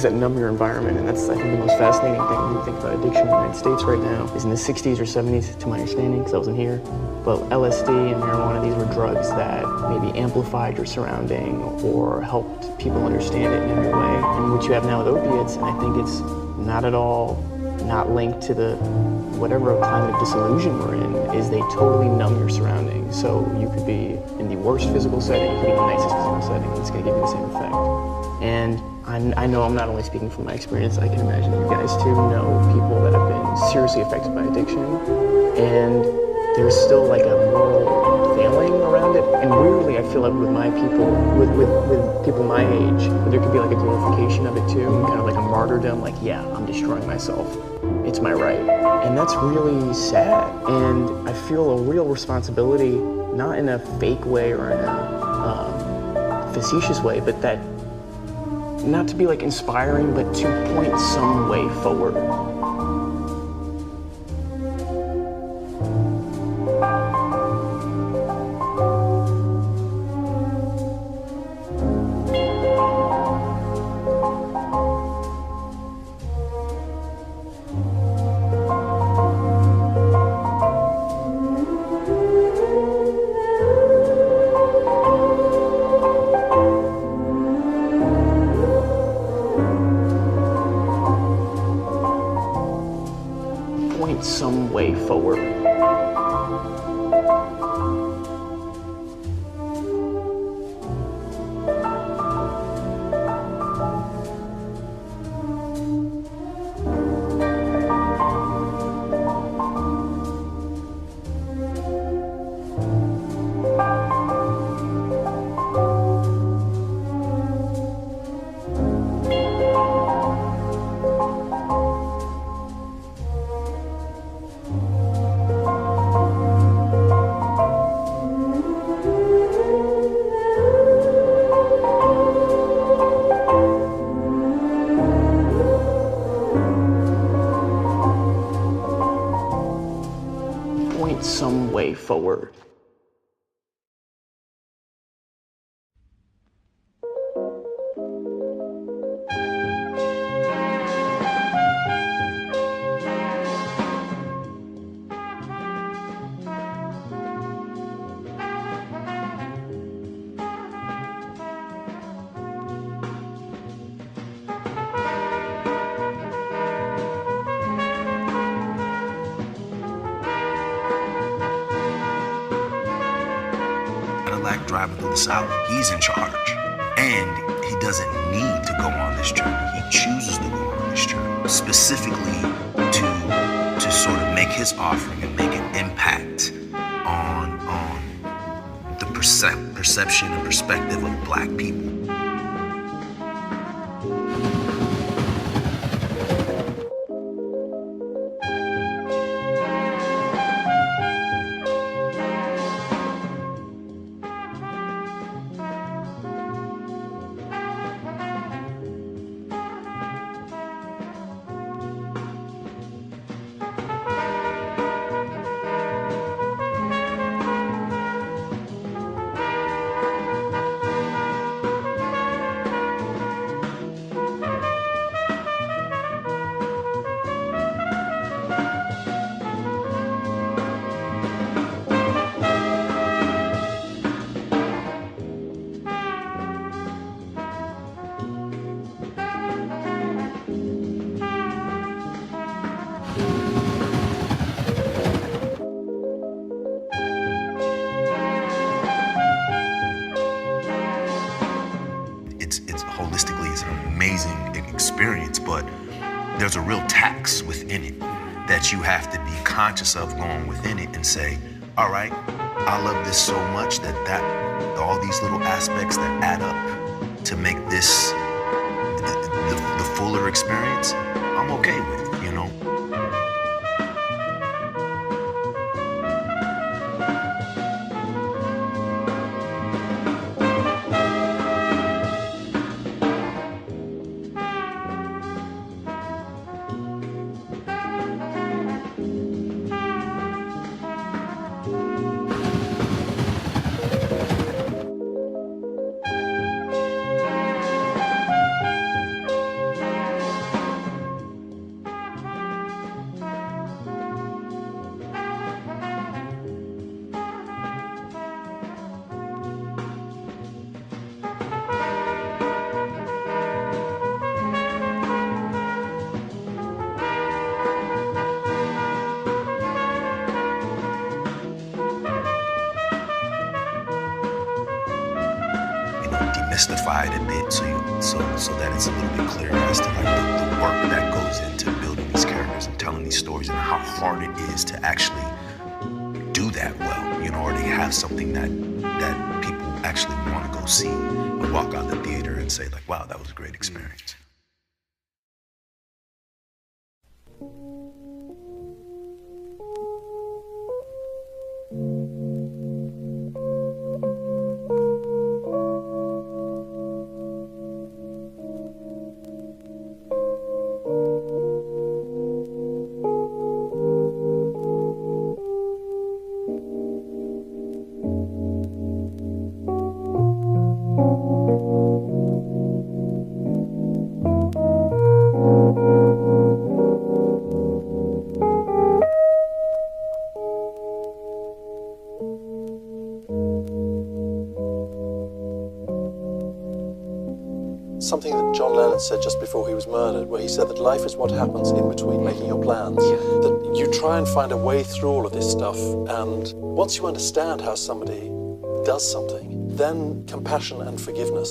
things that numb your environment, and that's, I think, the most fascinating thing when you think about addiction in the United States right now, is in the 60s or 70s, to my understanding, because I wasn't here, but LSD and marijuana, these were drugs that maybe amplified your surrounding or helped people understand it in a new way, and what you have now with opiates, and I think it's not at all not linked to the whatever climate of disillusion we're in, is they totally numb your surroundings. So you could be in the worst physical setting, you could be in the nicest physical setting, it's gonna give you the same effect. And I know I'm not only speaking from my experience, I can imagine you guys too know people that have been seriously affected by addiction, and there's still like a moral failing around it. And weirdly, I feel like with my people, with people my age, there could be like a glorification of it too, and kind of like a martyrdom, like, yeah, I'm destroying myself. It's my right. And that's really sad. And I feel a real responsibility, not in a fake way or in a facetious way, but that, not to be like inspiring, but to point some way forward. Some way forward. Some way forward. Driving through the South, he's in charge. And he doesn't need to go on this journey. He chooses to go on this journey specifically to sort of make his offering and make an impact on the perception and perspective of Black people. Experience, but there's a real tax within it that you have to be conscious of going within it and say, all right, I love this so much that all these little aspects that add up to make this the fuller experience, I'm okay with, you know? demystify it a bit so that it's a little bit clearer as to like the work that goes into building these characters and telling these stories and how hard it is to actually do that well, you know, or to have something that people actually want to go see and walk out the theater and say like, wow, that was a great experience. Something that John Lennon said just before he was murdered, where he said that life is what happens in between making your plans. That you try and find a way through all of this stuff, and once you understand how somebody does something, then compassion and forgiveness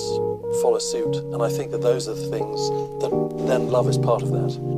follow suit. And I think that those are the things that then love is part of that.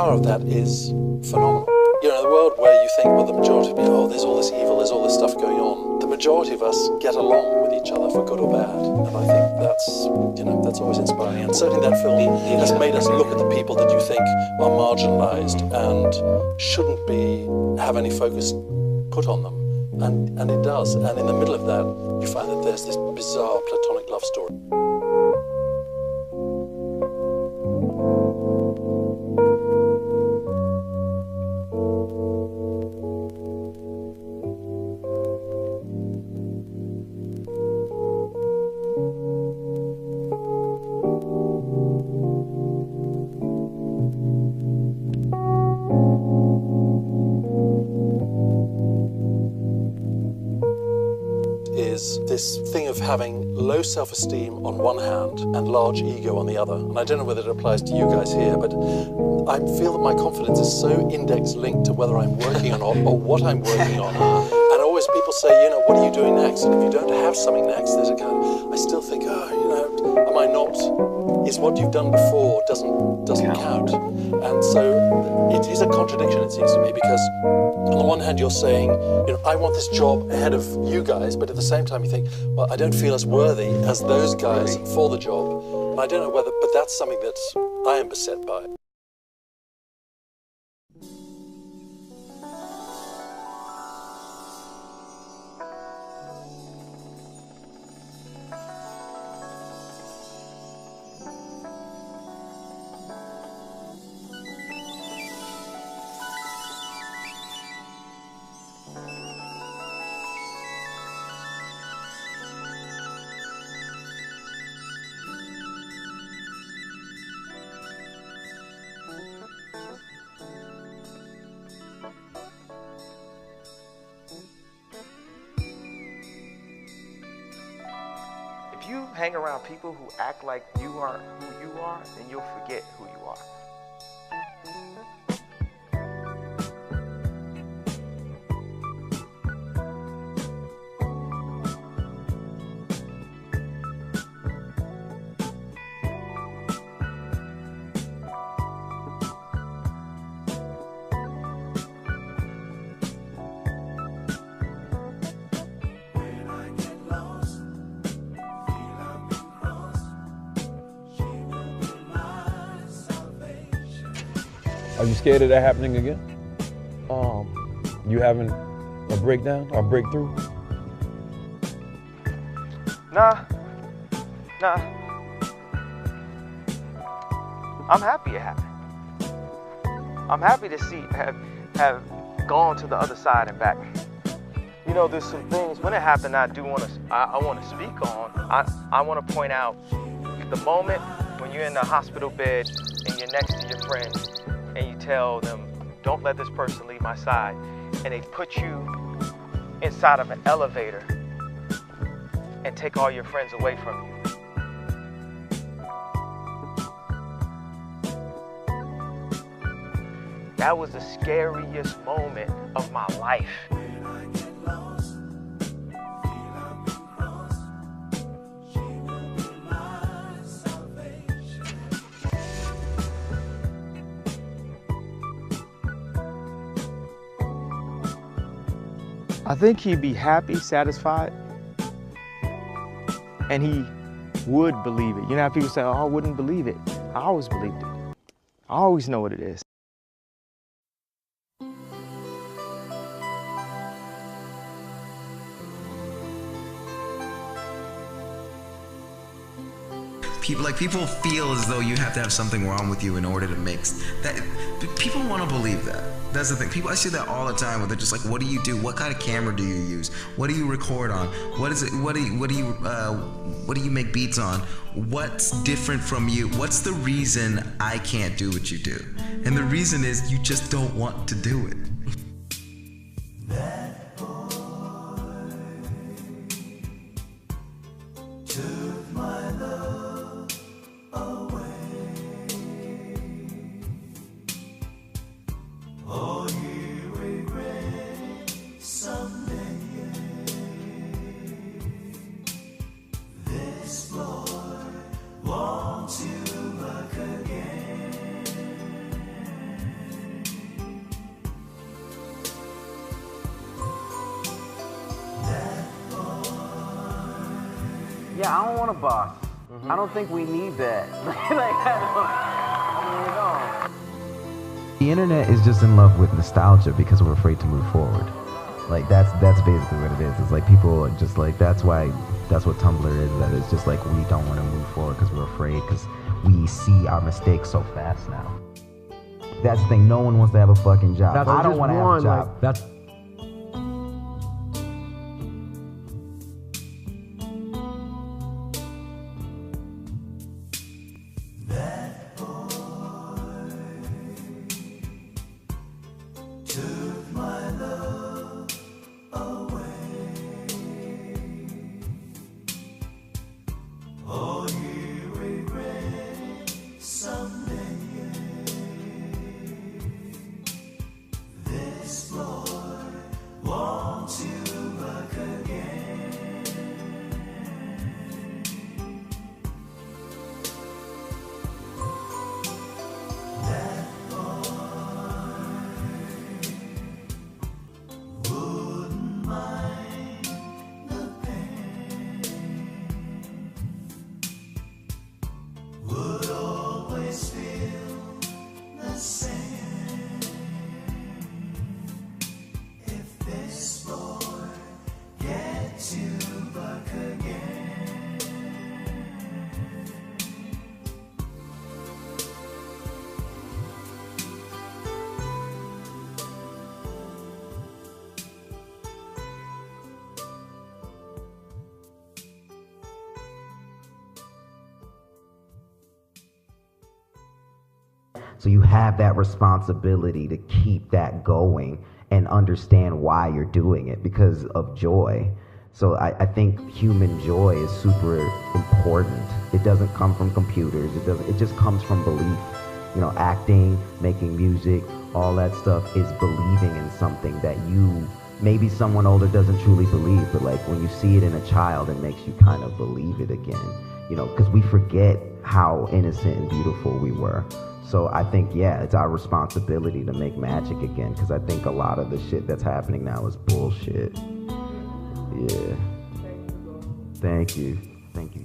Of that is phenomenal. You know, in a world where you think, well, the majority of people, oh, there's all this evil, there's all this stuff going on, the majority of us get along with each other for good or bad. And I think that's, you know, that's always inspiring. And certainly that film has made us look at the people that you think are marginalized and shouldn't have any focus put on them. And it does. And in the middle of that, you find that there's this bizarre platonic love story. This thing of having low self-esteem on one hand and large ego on the other. And I don't know whether it applies to you guys here, but I feel that my confidence is so index linked to whether I'm working or not, or what I'm working on. And always people say, you know, what are you doing next? And if you don't have something next, there's a kind of, I still think, oh, you know, am I not? Is what you've done before doesn't count. And so it is a contradiction, it seems to me, because on the one hand you're saying, you know, I want this job ahead of you guys, but at the same time you think, well, I don't feel as worthy as those guys for the job. And I don't know whether, but that's something that I am beset by. If you hang around people who act like you are who you are, then you'll forget who you are. Are you scared of that happening again? You having a breakdown or breakthrough? Nah. I'm happy it happened. I'm happy to see have gone to the other side and back. You know, there's some things when it happened I want to speak on. I want to point out the moment when you're in the hospital bed and you're next to your friend and you tell them, don't let this person leave my side, and they put you inside of an elevator and take all your friends away from you. That was the scariest moment of my life. I think he'd be happy, satisfied, and he would believe it. You know how people say, oh, I wouldn't believe it. I always believed it. I always know what it is. People feel as though you have to have something wrong with you in order to make that. People want to believe that. That's the thing. I see that all the time where they're just like, what do you do? What kind of camera do you use? What do you record on? What is it? What do you make beats on? What's different from you? What's the reason I can't do what you do? And the reason is you just don't want to do it. That boy took my love away. Oh, you regret someday. This boy wants you back again. That boy. Yeah, I don't want a boss. I don't think we need that. The internet is just in love with nostalgia because we're afraid to move forward. Like that's basically what it is. It's like people are just like, that's what Tumblr is, that it's just like we don't want to move forward because we're afraid, because we see our mistakes so fast now. That's the thing, no one wants to have a fucking job. I don't want to have a job. That's That boy took my love away. Oh, you regret someday. This boy wants you back again. That boy wouldn't mind the pain, would always feel the same if this boy gets you back again. So you have that responsibility to keep that going and understand why you're doing it, because of joy. So I think human joy is super important. It doesn't come from computers. It just comes from belief. You know, acting, making music, all that stuff is believing in something that maybe someone older doesn't truly believe, but like when you see it in a child, it makes you kind of believe it again. You know, because we forget how innocent and beautiful we were. So I think, yeah, it's our responsibility to make magic again, because I think a lot of the shit that's happening now is bullshit. Yeah. Thank you. Thank you.